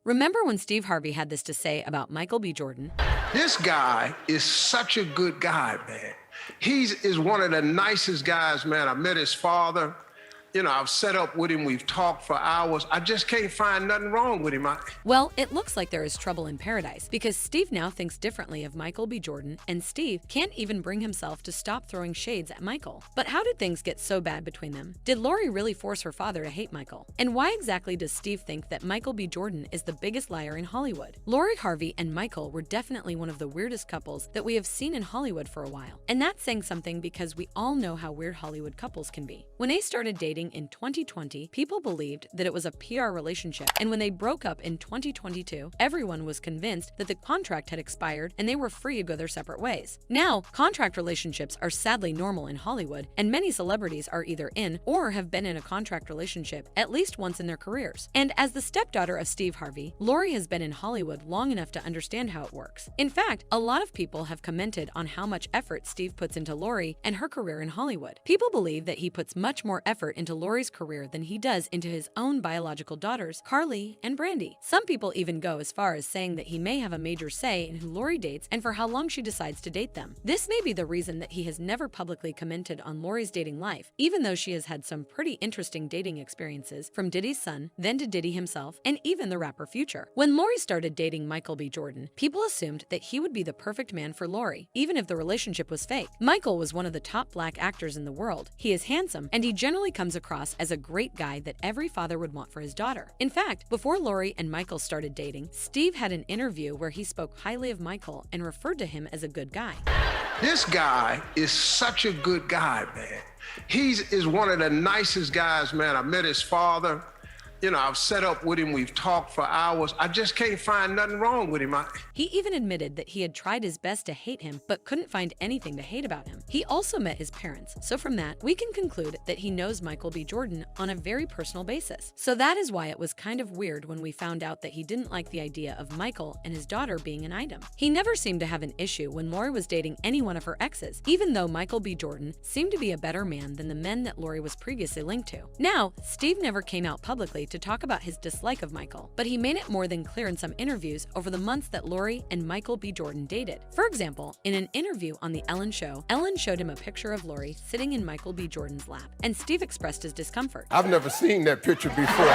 Remember when Steve Harvey had this to say about Michael B. Jordan? This guy is such a good guy, man. Is one of the nicest guys, man. I met his father. You know, I've set up with him. We've talked for hours. I just can't find nothing wrong with him. Well, it looks like there is trouble in paradise because Steve now thinks differently of Michael B. Jordan, and Steve can't even bring himself to stop throwing shades at Michael. But how did things get so bad between them? Did Lori really force her father to hate Michael? And why exactly does Steve think that Michael B. Jordan is the biggest liar in Hollywood? Loriharvey and Michael were definitely one of the weirdest couples that we have seen in Hollywood for a while. And that's saying something because we all know how weird Hollywood couples can be. When they started dating in 2020, people believed that it was a PR relationship, and when they broke up in 2022, everyone was convinced that the contract had expired and they were free to go their separate ways. Now, contract relationships are sadly normal in Hollywood, and many celebrities are either in or have been in a contract relationship at least once in their careers. And as the stepdaughter of Steve Harvey, Lori has been in Hollywood long enough to understand how it works. In fact, a lot of people have commented on how much effort Steve puts into Lori and her career in Hollywood. People believe that he puts much more effort into Lori's career than he does into his own biological daughters, Carly and Brandy. Some people even go as far as saying that he may have a major say in who Lori dates and for how long she decides to date them. This may be the reason that he has never publicly commented on Lori's dating life, even though she has had some pretty interesting dating experiences, from Diddy's son, then to Diddy himself, and even the rapper Future. When Lori started dating Michael B. Jordan, people assumed that he would be the perfect man for Lori, even if the relationship was fake. Michael was one of the top black actors in the world. He is handsome, and he generally comes across as a great guy that every father would want for his daughter. In fact, before Lori and Michael started dating, Steve had an interview where he spoke highly of Michael and referred to him as a good guy. This guy is such a good guy, man. Is one of the nicest guys, man. I met his father. You know, I've set up with him. We've talked for hours. I just can't find nothing wrong with him. He even admitted that he had tried his best to hate him, but couldn't find anything to hate about him. He also met his parents, so from that, we can conclude that he knows Michael B. Jordan on a very personal basis. So that is why it was kind of weird when we found out that he didn't like the idea of Michael and his daughter being an item. He never seemed to have an issue when Lori was dating any one of her exes, even though Michael B. Jordan seemed to be a better man than the men that Lori was previously linked to. Now, Steve never came out publicly to talk about his dislike of Michael, but he made it more than clear in some interviews over the months that Lori and Michael B. Jordan dated. For example, in an interview on The Ellen Show, Ellen showed him a picture of Lori sitting in Michael B. Jordan's lap, and Steve expressed his discomfort. I've never seen that picture before.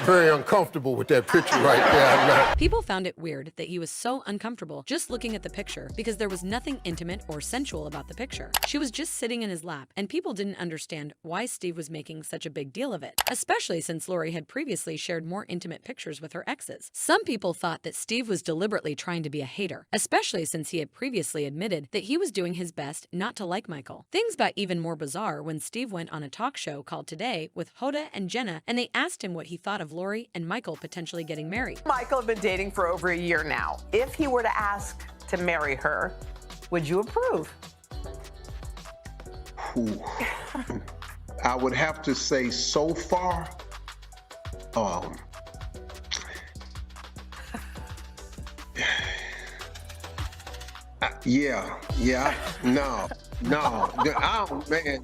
Very uncomfortable with that picture right there. People found it weird that he was so uncomfortable just looking at the picture because there was nothing intimate or sensual about the picture. She was just sitting in his lap, and people didn't understand why Steve was making such a big deal of it, especially since Lori had previously shared more intimate pictures with her exes. Some people thought that Steve was deliberately trying to be a hater, especially since he had previously admitted that he was doing his best not to like Michael. Things got even more bizarre when Steve went on a talk show called Today with Hoda and Jenna, and they asked him what he thought of Lori and Michael potentially getting married. Michael had been dating for over a year now. If he were to ask to marry her, would you approve? I would have to say so far, no, man.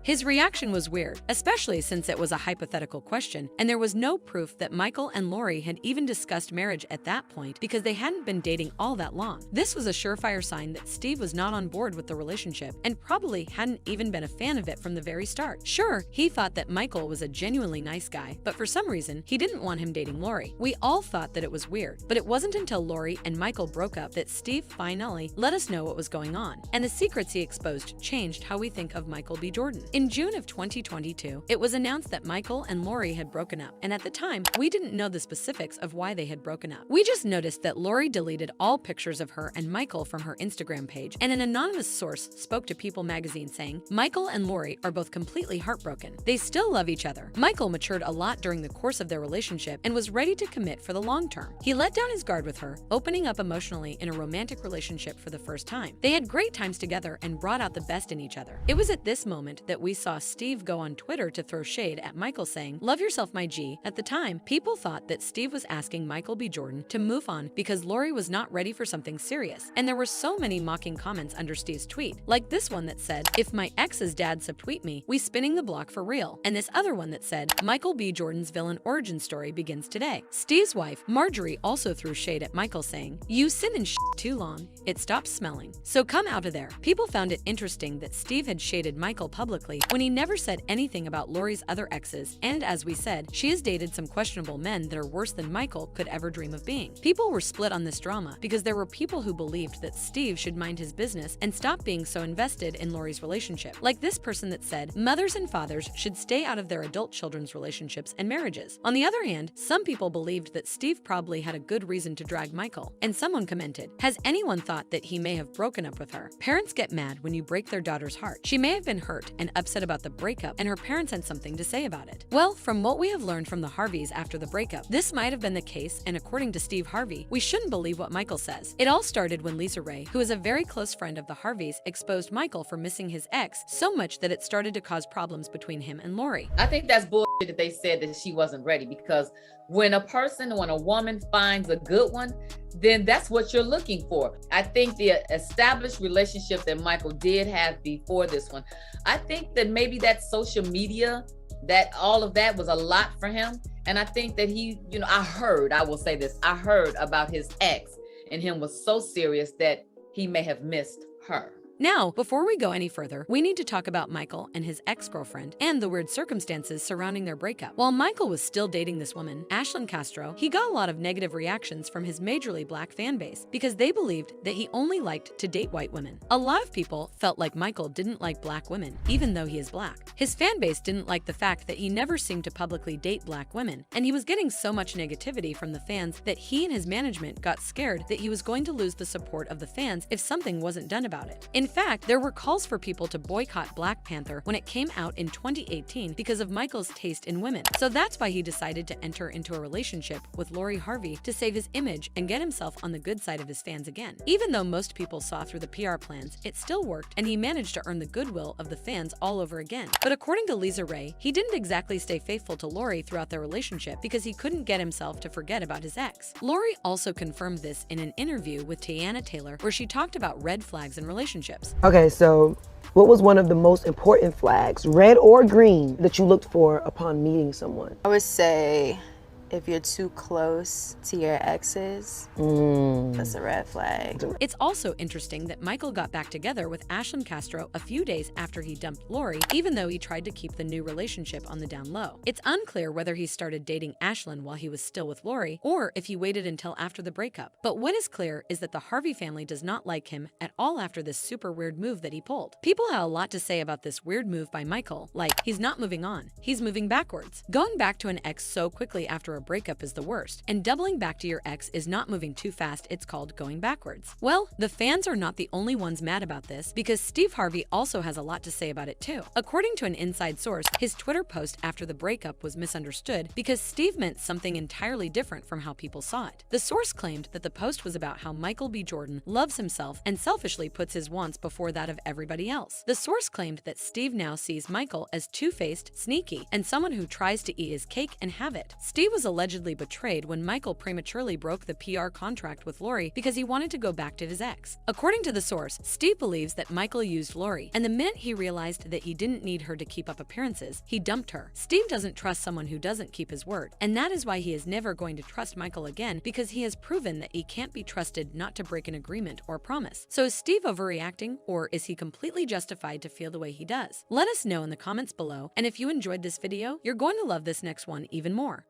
His reaction was weird, especially since it was a hypothetical question, and there was no proof that Michael and Lori had even discussed marriage at that point because they hadn't been dating all that long. This was a surefire sign that Steve was not on board with the relationship and probably hadn't even been a fan of it from the very start. Sure, he thought that Michael was a genuinely nice guy, but for some reason, he didn't want him dating Lori. We all thought that it was weird, but it wasn't until Lori and Michael broke up that Steve finally let us know what was going on, and the secrets he exposed changed how we think of Michael B. Jordan. In June of 2022, it was announced that Michael and Lori had broken up, and at the time, we didn't know the specifics of why they had broken up. We just noticed that Lori deleted all pictures of her and Michael from her Instagram page, and an anonymous source spoke to People magazine saying, Michael and Lori are both completely heartbroken. They still love each other. Michael matured a lot during the course of their relationship and was ready to commit for the long term. He let down his guard with her, opening up emotionally in a romantic relationship for the first time. They had great times together and brought out the best in each other. It was at this moment that we saw Steve go on Twitter to throw shade at Michael saying, "Love yourself, my G." At the time, people thought that Steve was asking Michael B. Jordan to move on because Lori was not ready for something serious. And there were so many mocking comments under Steve's tweet, like this one that said, "If my ex's dad subtweet me, we spinning the block for real." And this other one that said, "Michael B. Jordan's villain origin story begins today." Steve's wife, Marjorie, also threw shade at Michael saying, "You sit in shit too long, it stops smelling. So come out of there." People found it interesting that Steve had shaded Michael publicly when he never said anything about Lori's other exes, and as we said, she has dated some questionable men that are worse than Michael could ever dream of being. People were split on this drama because there were people who believed that Steve should mind his business and stop being so invested in Lori's relationship. Like this person that said, "Mothers and fathers should stay out of their adult children's relationships and marriages." On the other hand, some people believed that Steve probably had a good reason to drag Michael, and someone commented, "Has anyone thought that he may have broken up with her? Parents get mad when you break their daughter's heart. She may have been hurt and upset about the breakup, and her parents had something to say about it." Well, from what we have learned from the Harveys after the breakup, this might have been the case, and according to Steve Harvey, we shouldn't believe what Michael says. It all started when Lisa Ray, who is a very close friend of the Harveys, exposed Michael for missing his ex so much that it started to cause problems between him and Lori. I think that's bullshit that they said that she wasn't ready, because when a woman finds a good one, then that's what you're looking for. I think the established relationship that Michael did have before this one, I think that maybe that social media, that all of that was a lot for him. And I think that he, I heard about his ex, and him was so serious that he may have missed her. Now, before we go any further, we need to talk about Michael and his ex-girlfriend and the weird circumstances surrounding their breakup. While Michael was still dating this woman, Ashlyn Castro, he got a lot of negative reactions from his majorly black fan base because they believed that he only liked to date white women. A lot of people felt like Michael didn't like black women, even though he is black. His fan base didn't like the fact that he never seemed to publicly date black women, and he was getting so much negativity from the fans that he and his management got scared that he was going to lose the support of the fans if something wasn't done about it. In fact, there were calls for people to boycott Black Panther when it came out in 2018 because of Michael's taste in women. So that's why he decided to enter into a relationship with Loriharvey to save his image and get himself on the good side of his fans again. Even though most people saw through the PR plans, it still worked, and he managed to earn the goodwill of the fans all over again. But according to Lisa Ray, he didn't exactly stay faithful to Lori throughout their relationship because he couldn't get himself to forget about his ex. Lori also confirmed this in an interview with Tiana Taylor, where she talked about red flags in relationships. Okay, so what was one of the most important flags, red or green, that you looked for upon meeting someone? I would say if you're too close to your exes, that's a red flag. It's also interesting that Michael got back together with Ashlyn Castro a few days after he dumped Lori, even though he tried to keep the new relationship on the down low. It's unclear whether he started dating Ashlyn while he was still with Lori, or if he waited until after the breakup. But what is clear is that the Harvey family does not like him at all after this super weird move that he pulled. People had a lot to say about this weird move by Michael, like, he's not moving on, he's moving backwards. Going back to an ex so quickly after a breakup is the worst, and doubling back to your ex is not moving too fast, it's called going backwards. Well, the fans are not the only ones mad about this, because Steve Harvey also has a lot to say about it too. According to an inside source, his Twitter post after the breakup was misunderstood because Steve meant something entirely different from how people saw it. The source claimed that the post was about how Michael B. Jordan loves himself and selfishly puts his wants before that of everybody else. The source claimed that Steve now sees Michael as two-faced, sneaky, and someone who tries to eat his cake and have it. Steve was allegedly betrayed when Michael prematurely broke the PR contract with Lori because he wanted to go back to his ex. According to the source, Steve believes that Michael used Lori, and the minute he realized that he didn't need her to keep up appearances, he dumped her. Steve doesn't trust someone who doesn't keep his word, and that is why he is never going to trust Michael again, because he has proven that he can't be trusted not to break an agreement or promise. So is Steve overreacting, or is he completely justified to feel the way he does? Let us know in the comments below, and if you enjoyed this video, you're going to love this next one even more.